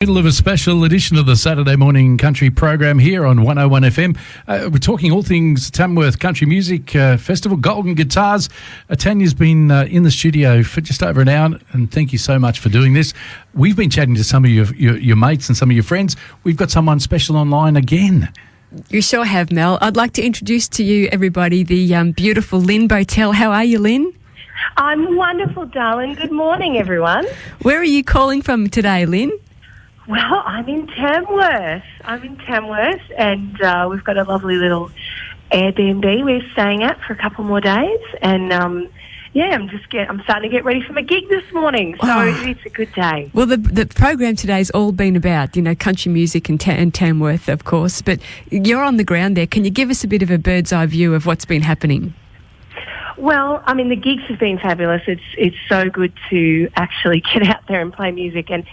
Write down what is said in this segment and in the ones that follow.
Middle of a special edition of the Saturday Morning Country program here on 101 FM. We're talking all things Tamworth Country Music Festival, Golden Guitars. Tanya's been in the studio for just over an hour, and thank you so much for doing this. We've been chatting to some of your mates and some of your friends. We've got someone special online again. You sure have, Mel. I'd like to introduce to you, everybody, the beautiful Lynn Botel. How are you, Lynn? I'm wonderful, darling. Good morning, everyone. Where are you calling from today, Lynn? Well, I'm in Tamworth. And we've got a lovely little Airbnb we're staying at for a couple more days. And I'm starting to get ready for my gig this morning. So It's a good day. Well, the program today's all been about, country music and Tamworth, of course. But you're on the ground there. Can you give us a bit of a bird's eye view of what's been happening? Well, I mean, the gigs have been fabulous. It's so good to actually get out there and play music and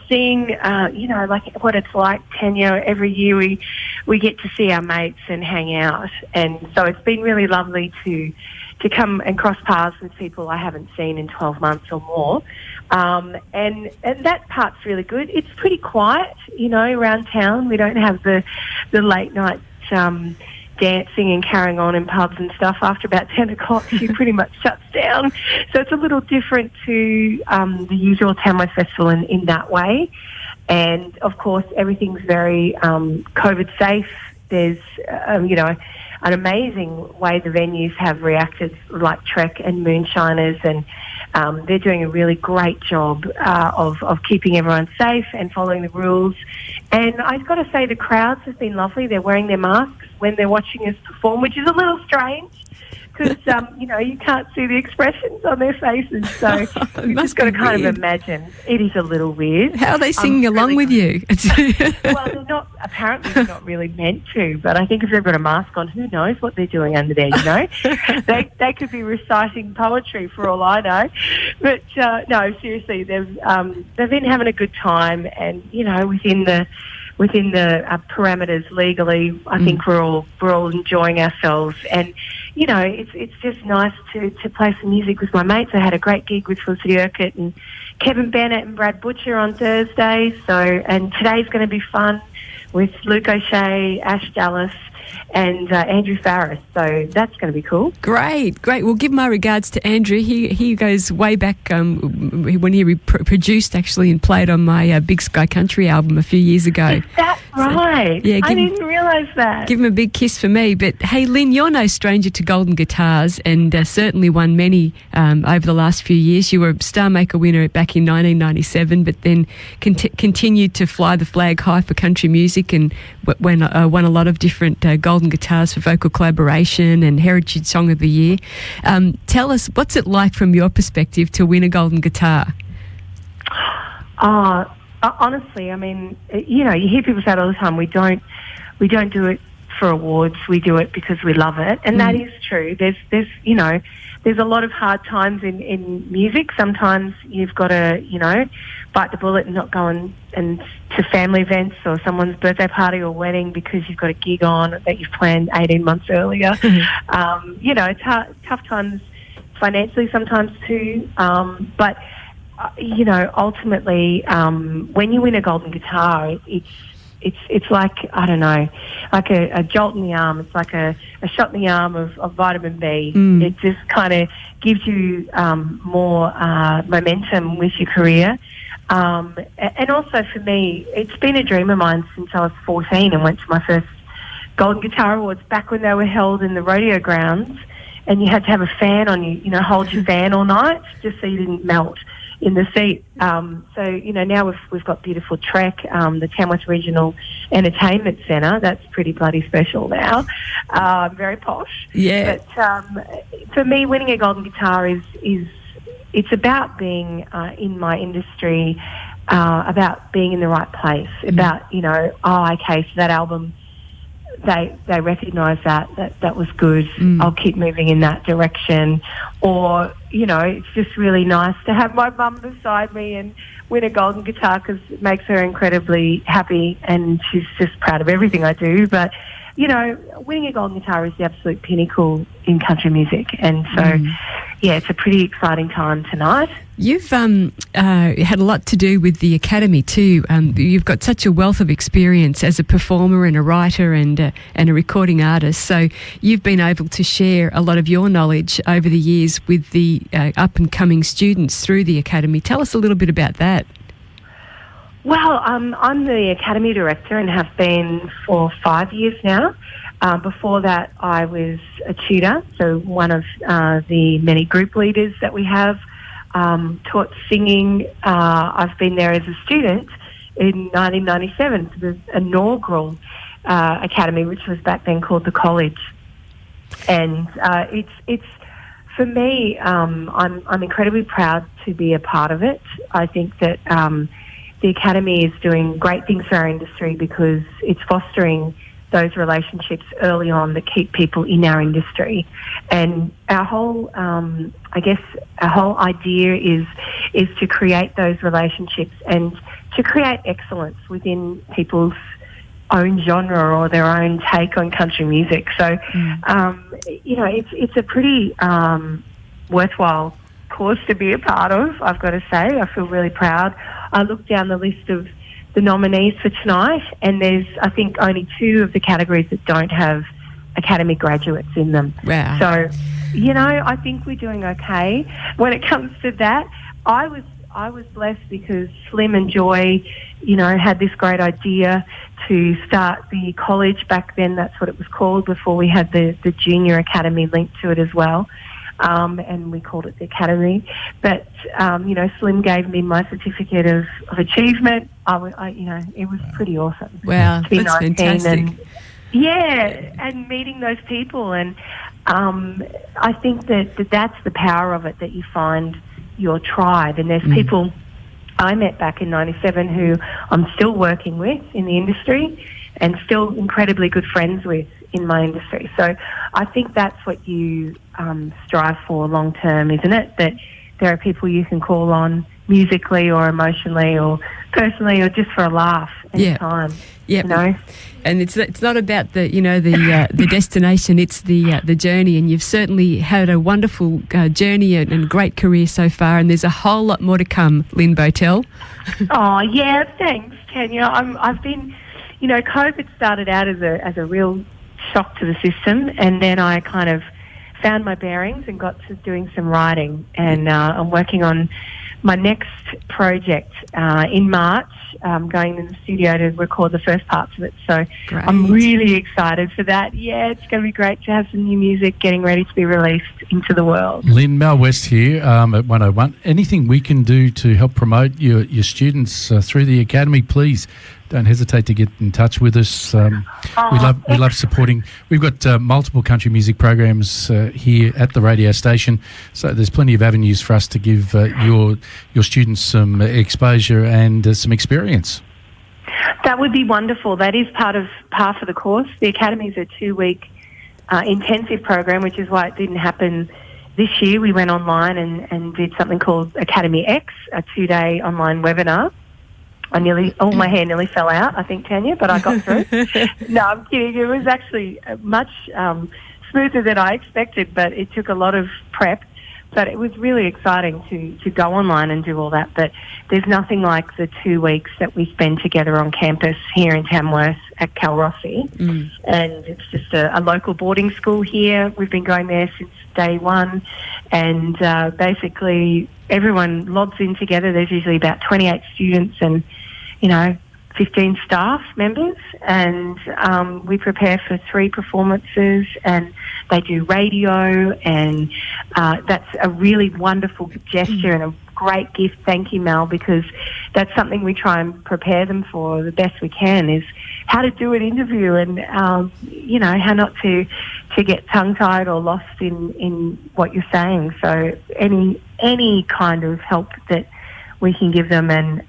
seeing, like what it's like, Tanya. Every year we get to see our mates and hang out. And so it's been really lovely to come and cross paths with people I haven't seen in 12 months or more. And that part's really good. It's pretty quiet, around town. We don't have the late night dancing and carrying on in pubs and stuff. After about 10 o'clock, she pretty much shuts down. So it's a little different to the usual Tamworth Festival in that way. And, of course, everything's very COVID safe. There's, an amazing way the venues have reacted, like Trek and Moonshiners, and they're doing a really great job of keeping everyone safe and following the rules. And I've got to say the crowds have been lovely. They're wearing their masks when they're watching us perform, which is a little strange because, you can't see the expressions on their faces. So you've just got to kind of imagine. It is a little weird. How are they singing along with you? Well, they're not really meant to, but I think if they've got a mask on, who knows what they're doing under there, They could be reciting poetry for all I know. But, no, seriously, they've been having a good time and, within the parameters legally, I think we're all enjoying ourselves. And, it's just nice to play some music with my mates. I had a great gig with Felicity Urquhart and Kevin Bennett and Brad Butcher on Thursday. And today's going to be fun with Luke O'Shea, Ash Dallas, and Andrew Farris. So that's going to be cool. Great. Well, give my regards to Andrew. He goes way back when he produced actually and played on my Big Sky Country album a few years ago. Is that right? Yeah, I didn't realise that. Give him a big kiss for me. But hey, Lynn, you're no stranger to Golden Guitars and certainly won many over the last few years. You were a Star Maker winner back in 1997, but then continued to fly the flag high for country music and won a lot of different Golden Guitars for vocal collaboration and Heritage Song of the Year. Tell us, what's it like from your perspective to win a Golden Guitar? Honestly, I mean, you hear people say it all the time, we don't do it for awards, we do it because we love it. And that is true. There's a lot of hard times in music. Sometimes you've got to, bite the bullet and not go and to family events or someone's birthday party or wedding because you've got a gig on that you've planned 18 months earlier. It's tough times financially sometimes too. But ultimately, when you win a Golden Guitar, it's like, I don't know, like a jolt in the arm. It's like a shot in the arm of vitamin B. It just kind of gives you more momentum with your career. And also for me, it's been a dream of mine since I was 14 and went to my first Golden Guitar Awards back when they were held in the rodeo grounds, and you had to have a fan on you, hold your fan all night just so you didn't melt in the seat. Now we've got beautiful Trek, the Tamworth Regional Entertainment Centre. That's pretty bloody special now. Very posh. Yeah. But for me, winning a Golden Guitar is it's about being in my industry, about being in the right place, about, okay, so that album, they recognise that was good. I'll keep moving in that direction. Or, it's just really nice to have my mum beside me and win a Golden Guitar because it makes her incredibly happy and she's just proud of everything I do. But you know, winning a Golden Guitar is the absolute pinnacle in country music. And so, yeah, it's a pretty exciting time tonight. You've had a lot to do with the Academy too. You've got such a wealth of experience as a performer and a writer and a recording artist. So you've been able to share a lot of your knowledge over the years with the up-and-coming students through the Academy. Tell us a little bit about that. Well, I'm the Academy Director and have been for 5 years now. Before that, I was a tutor, so one of the many group leaders that we have. Taught singing. I've been there as a student in 1997 for the inaugural Academy, which was back then called the College. And it's for me, I'm incredibly proud to be a part of it. I think that the Academy is doing great things for our industry because it's fostering those relationships early on that keep people in our industry. And our whole, our whole idea is to create those relationships and to create excellence within people's own genre or their own take on country music. So, you know, it's a pretty worthwhile course to be a part of, I've got to say. I feel really proud. I looked down the list of the nominees for tonight, and there's, I think, only 2 of the categories that don't have Academy graduates in them. Wow. So, you know, I think we're doing okay. When it comes to that, I was blessed because Slim and Joy, you know, had this great idea to start the college back then. That's what it was called before we had the Junior Academy linked to it as well. And we called it the Academy. But, you know, Slim gave me my certificate of achievement. You know, it was pretty awesome. Wow, that's fantastic. And meeting those people. And I think that's the power of it, that you find your tribe. And there's people I met back in 97 who I'm still working with in the industry and still incredibly good friends with in my industry. So I think that's what you strive for long term, isn't it? That there are people you can call on musically or emotionally or personally or just for a laugh anytime. Yeah. You know? And it's not about the destination, it's the journey. And you've certainly had a wonderful journey and great career so far. And there's a whole lot more to come, Lynn Botel. Oh yeah, thanks, Tanya. I've been, you know, COVID started out as a real shock to the system, and then I kind of found my bearings and got to doing some writing. And I'm working on my next project in March. I'm going in the studio to record the first parts of it. So great. I'm really excited for that. Yeah, it's going to be great to have some new music getting ready to be released into the world. Lynn, Mel West here at 101. Anything we can do to help promote your students through the Academy, please don't hesitate to get in touch with us. We love supporting. We've got multiple country music programs here at the radio station, so there's plenty of avenues for us to give your students some exposure and some experience. That would be wonderful. That is part of the course. The Academy is a 2-week intensive program, which is why it didn't happen this year. We went online and did something called Academy X, a 2-day online webinar. My hair nearly fell out, I think, Tanya, but I got through. No, I'm kidding. It was actually much smoother than I expected, but it took a lot of prep. But it was really exciting to go online and do all that. But there's nothing like the 2 weeks that we spend together on campus here in Tamworth at Cal Rossi. And it's just a local boarding school here. We've been going there since day one. And basically everyone logs in together. There's usually about 28 students and, 15 staff members, and we prepare for 3 performances, and they do radio, and that's a really wonderful gesture and a great gift. Thank you, Mel, because that's something we try and prepare them for the best we can, is how to do an interview and, how not to get tongue-tied or lost in what you're saying. So any kind of help that we can give them and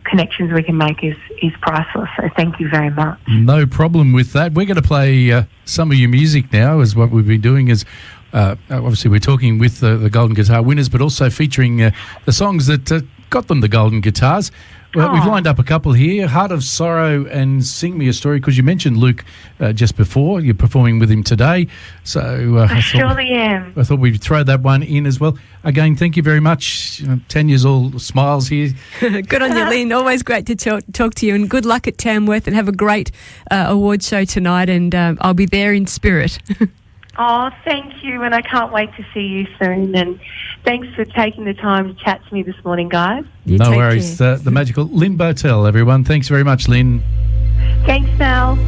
connections we can make is priceless. So thank you very much. No problem with that. We're going to play some of your music now, as what we've been doing is obviously we're talking with the Golden Guitar winners, but also featuring the songs that got them, the Golden Guitars. Well, we've Oh. lined up a couple here, Heart of Sorrow and Sing Me a Story, because you mentioned Luke just before. You're performing with him today. So I surely am. I thought we'd throw that one in as well. Again, thank you very much. Tanya's all smiles here. Good on you, Lynn. Always great to talk to you, and good luck at Tamworth, and have a great award show tonight, and I'll be there in spirit. Oh, thank you, and I can't wait to see you soon. And thanks for taking the time to chat to me this morning, guys. You No take worries. care. The magical Lynn Botel, everyone. Thanks very much, Lynn. Thanks, Mel.